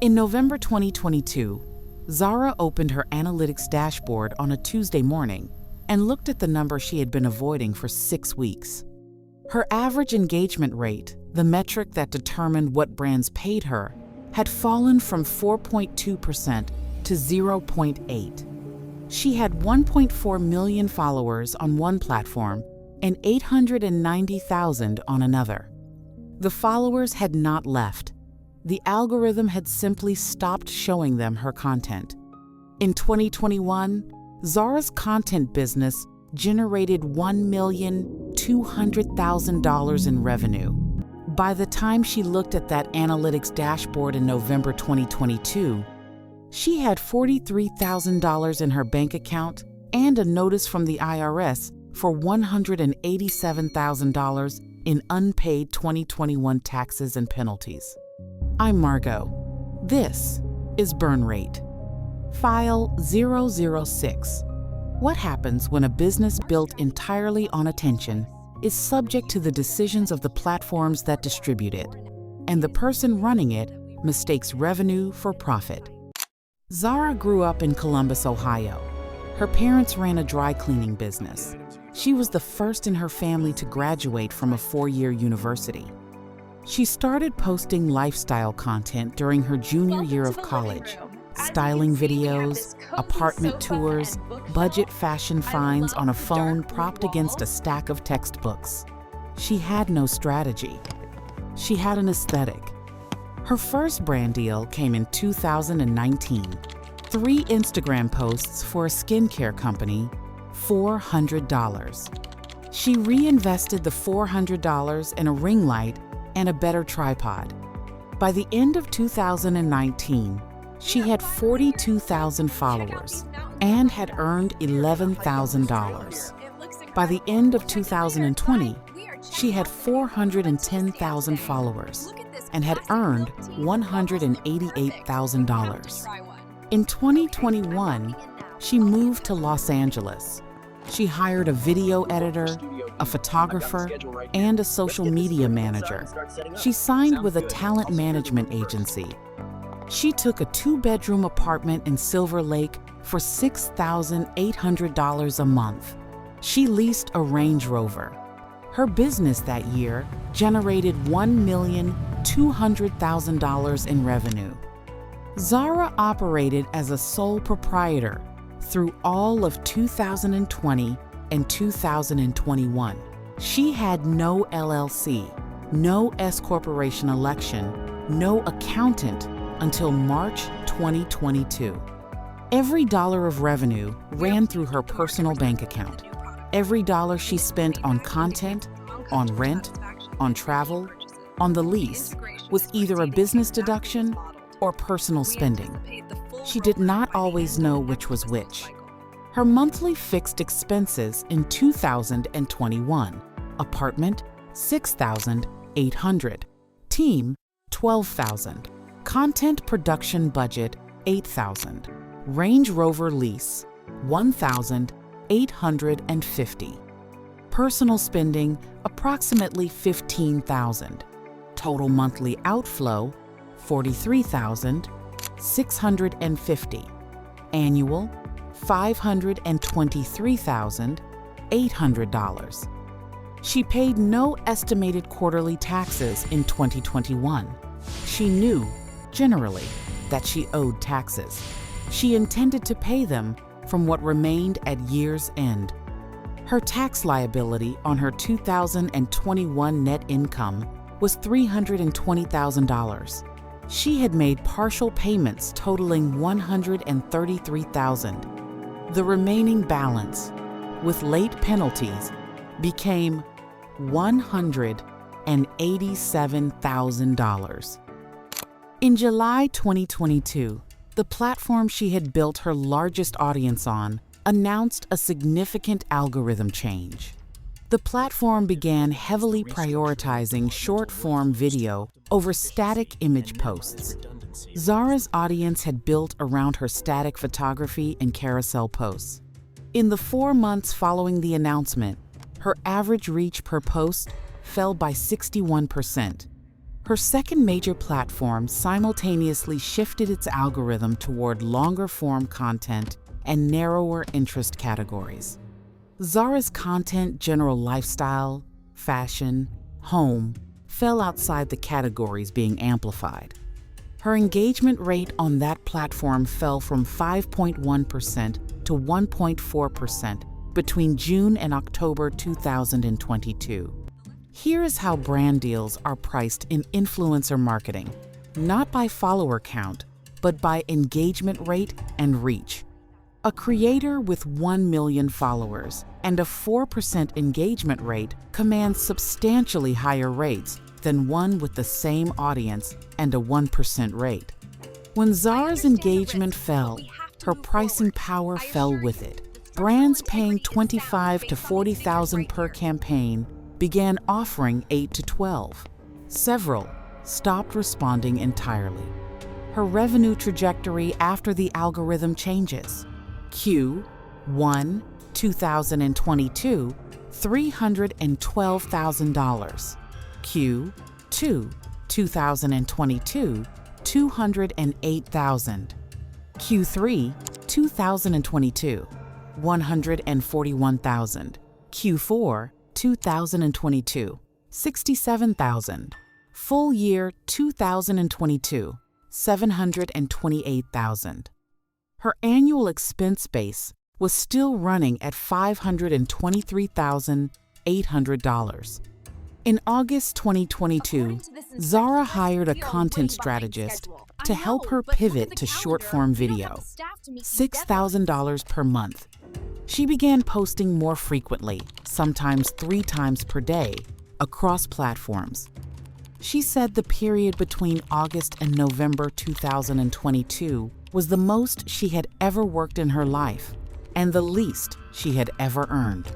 In November 2022, Zara opened her analytics dashboard on a Tuesday morning and looked at the number she had been avoiding for 6 weeks. Her average engagement rate, the metric that determined what brands paid her, had fallen from 4.2% to 0.8%. She had 1.4 million followers on one platform and 890,000 on another. The followers had not left. The algorithm had simply stopped showing them her content. In 2021, Zara's content business generated $1,200,000 in revenue. By the time she looked at that analytics dashboard in November 2022, she had $43,000 in her bank account and a notice from the IRS for $187,000 in unpaid 2021 taxes and penalties. I'm Margot. This is Burn Rate. File 006. What happens when a business built entirely on attention is subject to the decisions of the platforms that distribute it, and the person running it mistakes revenue for profit? Zara grew up in Columbus, Ohio. Her parents ran a dry cleaning business. She was the first in her family to graduate from a 4-year university. She started posting lifestyle content during her junior year of college, styling videos, apartment tours, budget fashion finds on a phone propped against a stack of textbooks. She had no strategy. She had an aesthetic. Her first brand deal came in 2019. 3 Instagram posts for a skincare company, $400. She reinvested the $400 in a ring light and a better tripod. By the end of 2019, she had 42,000 followers and had earned $11,000. By the end of 2020, she had 410,000 followers and had earned $188,000. In 2021, she moved to Los Angeles. She hired a video editor, a photographer, and a social media manager. She signed with a talent management agency. She took a 2-bedroom apartment in Silver Lake for $6,800 a month. She leased a Range Rover. Her business that year generated $1,200,000 in revenue. Zara operated as a sole proprietor through all of 2020 and 2021. She had no LLC, no S corporation election, no accountant until March 2022. Every dollar of revenue ran through her personal bank account. Every dollar she spent on content, on rent, on travel, on the lease was either a business deduction or personal spending. She did not always know which was which. Her monthly fixed expenses in 2021: apartment, $6,800, team, $12,000, content production budget, $8,000, Range Rover lease, $1,850, personal spending, approximately $15,000, total monthly outflow, $43,650, annual, $523,800. She paid no estimated quarterly taxes in 2021. She knew, generally, that she owed taxes. She intended to pay them from what remained at year's end. Her tax liability on her 2021 net income was $320,000. She had made partial payments totaling $133,000. The remaining balance, with late penalties, became $187,000. In July 2022, the platform she had built her largest audience on announced a significant algorithm change. The platform began heavily prioritizing short-form video over static image posts. Zara's audience had built around her static photography and carousel posts. In the 4 months following the announcement, her average reach per post fell by 61%. Her second major platform simultaneously shifted its algorithm toward longer-form content and narrower interest categories. Zara's content, general lifestyle, fashion, home, fell outside the categories being amplified. Her engagement rate on that platform fell from 5.1% to 1.4% between June and October 2022. Here is how brand deals are priced in influencer marketing, not by follower count, but by engagement rate and reach. A creator with 1 million followers and a 4% engagement rate commands substantially higher rates than one with the same audience and a 1% rate. When Zara's engagement fell, her pricing power fell with it. Brands paying $25,000 to $40,000 per campaign began offering 8 to 12. Several stopped responding entirely. Her revenue trajectory after the algorithm changes. Q1 2022, $312,000. Q2 2022, $208,000. Q3 2022, $141,000. Q4 2022, $67,000. Full year 2022, $728,000. Her annual expense base was still running at $523,800. In August 2022, Zara hired a content strategist to help her pivot to short-form video, $6,000 per month. She began posting more frequently, sometimes 3 times per day, across platforms. She said the period between August and November 2022 was the most she had ever worked in her life and the least she had ever earned.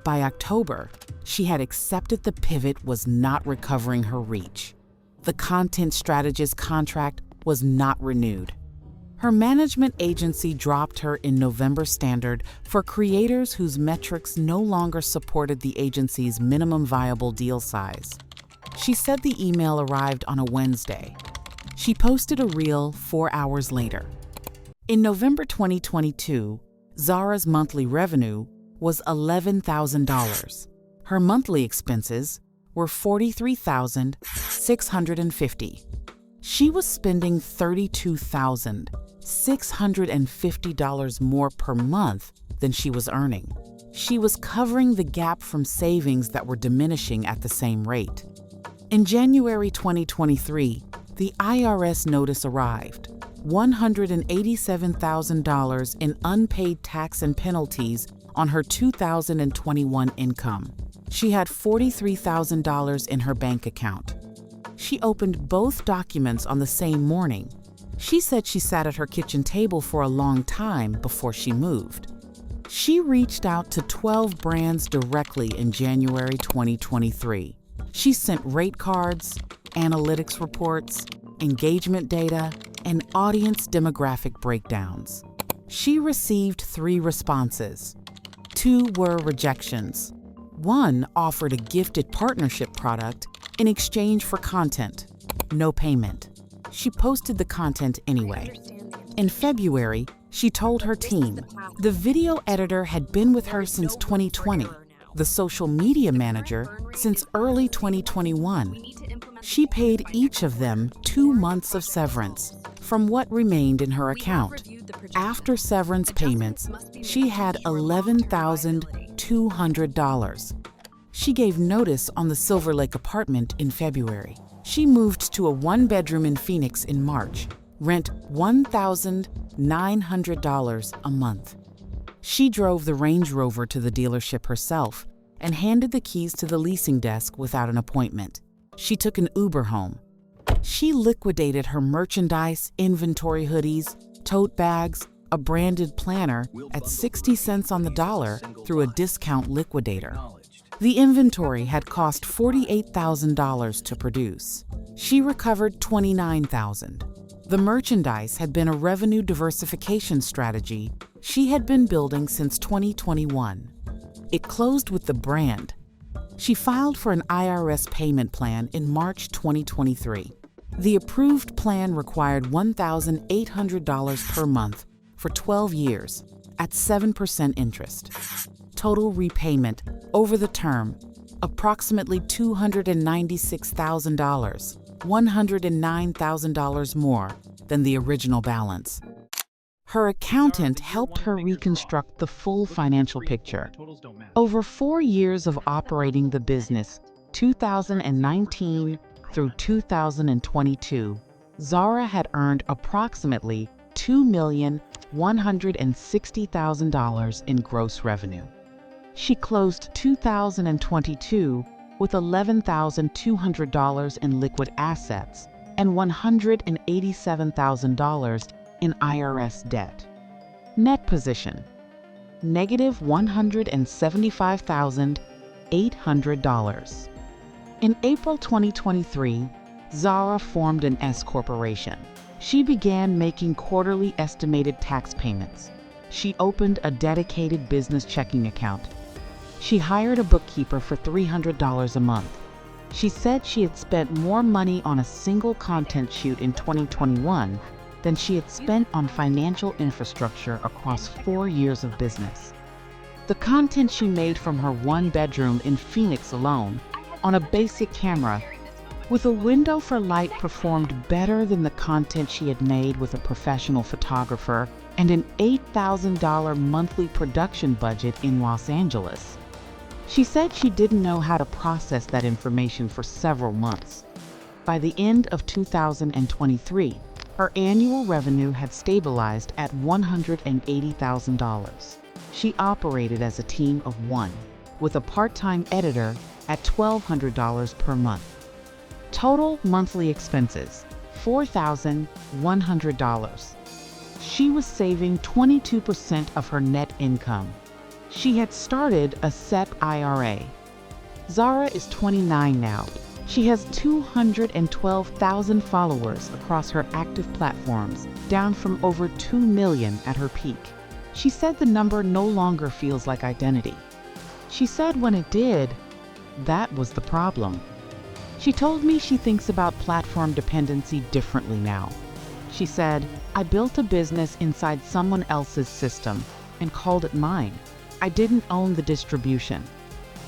By October, she had accepted the pivot was not recovering her reach. The content strategist contract was not renewed. Her management agency dropped her in November standard for creators whose metrics no longer supported the agency's minimum viable deal size. She said the email arrived on a Wednesday. She posted a reel 4 hours later. In November 2022, Zara's monthly revenue was $11,000. Her monthly expenses were $43,650. She was spending $32,650 more per month than she was earning. She was covering the gap from savings that were diminishing at the same rate. In January 2023, the IRS notice arrived: $187,000 in unpaid tax and penalties on her 2021 income. She had $43,000 in her bank account. She opened both documents on the same morning. She said she sat at her kitchen table for a long time before she moved. She reached out to 12 brands directly in January 2023. She sent rate cards, analytics reports, engagement data, and audience demographic breakdowns. She received 3 responses. 2 were rejections. 1 offered a gifted partnership product in exchange for content. No payment. She posted the content anyway. In February, she told her team the video editor had been with her since 2020, the social media manager since early 2021. She paid each of them 2 months of severance from what remained in her account. After severance payments, she had $11,200. She gave notice on the Silver Lake apartment in February. She moved to a 1-bedroom in Phoenix in March, rent $1,900 a month. She drove the Range Rover to the dealership herself and handed the keys to the leasing desk without an appointment. She took an Uber home. She liquidated her merchandise, inventory hoodies, tote bags, a branded planner at 60 cents on the dollar through a discount liquidator. The inventory had cost $48,000 to produce. She recovered $29,000. The merchandise had been a revenue diversification strategy she had been building since 2021. It closed with the brand She filed for an IRS payment plan in March 2023. The approved plan required $1,800 per month for 12 years at 7% interest. Total repayment over the term, approximately $296,000, $109,000 more than the original balance. Her accountant helped her reconstruct the full financial picture. Over 4 years of operating the business, 2019 through 2022, Zara had earned approximately $2,160,000 in gross revenue. She closed 2022 with $11,200 in liquid assets and $187,000 in IRS debt. Net position, negative $175,800. In April 2023, Zara formed an S corporation. She began making quarterly estimated tax payments. She opened a dedicated business checking account. She hired a bookkeeper for $300 a month. She said she had spent more money on a single content shoot in 2021 than she had spent on financial infrastructure across 4 years of business. The content she made from her one bedroom in Phoenix alone, on a basic camera, with a window for light, performed better than the content she had made with a professional photographer and an $8,000 monthly production budget in Los Angeles. She said she didn't know how to process that information for several months. By the end of 2023, her annual revenue had stabilized at $180,000. She operated as a team of 1, with a part-time editor at $1,200 per month. Total monthly expenses, $4,100. She was saving 22% of her net income. She had started a SEP IRA. Zara is 29 now. She has 212,000 followers across her active platforms, down from over 2 million at her peak. She said the number no longer feels like identity. She said when it did, that was the problem. She told me she thinks about platform dependency differently now. She said, "I built a business inside someone else's system and called it mine. I didn't own the distribution.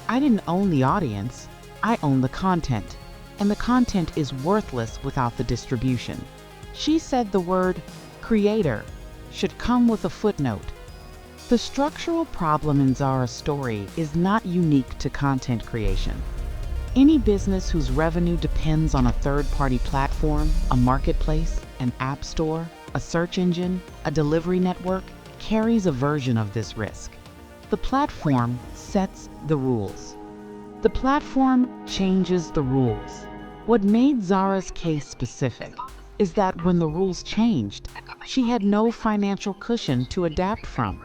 I didn't own the audience. I own the content, and the content is worthless without the distribution." She said the word creator should come with a footnote. The structural problem in Zara's story is not unique to content creation. Any business whose revenue depends on a third-party platform, a marketplace, an app store, a search engine, a delivery network, carries a version of this risk. The platform sets the rules. The platform changes the rules. What made Zara's case specific is that when the rules changed, she had no financial cushion to adapt from.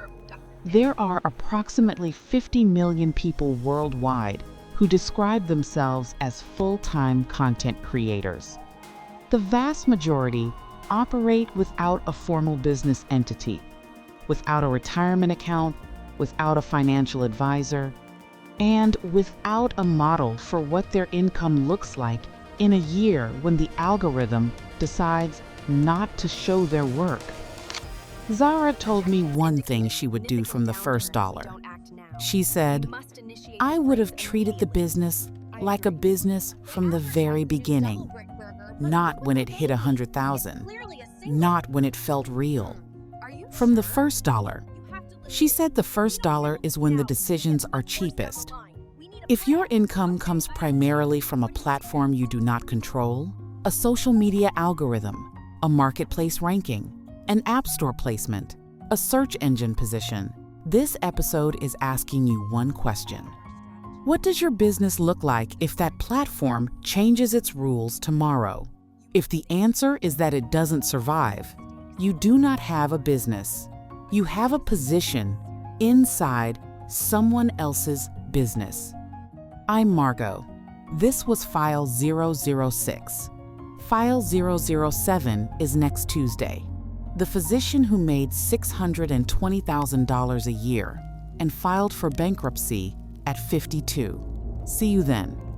There are approximately 50 million people worldwide who describe themselves as full-time content creators. The vast majority operate without a formal business entity, without a retirement account, without a financial advisor, and without a model for what their income looks like in a year when the algorithm decides not to show their work. Zara told me one thing she would do from the first dollar. She said, "I would have treated the business like a business from the very beginning, not when it hit 100,000, not when it felt real. From the first dollar." She said the first dollar is when the decisions are cheapest. If your income comes primarily from a platform you do not control, a social media algorithm, a marketplace ranking, an app store placement, a search engine position, this episode is asking you one question. What does your business look like if that platform changes its rules tomorrow? If the answer is that it doesn't survive, you do not have a business. You have a position inside someone else's business. I'm Margot. This was File 006. File 007 is next Tuesday. The physician who made $620,000 a year and filed for bankruptcy at 52. See you then.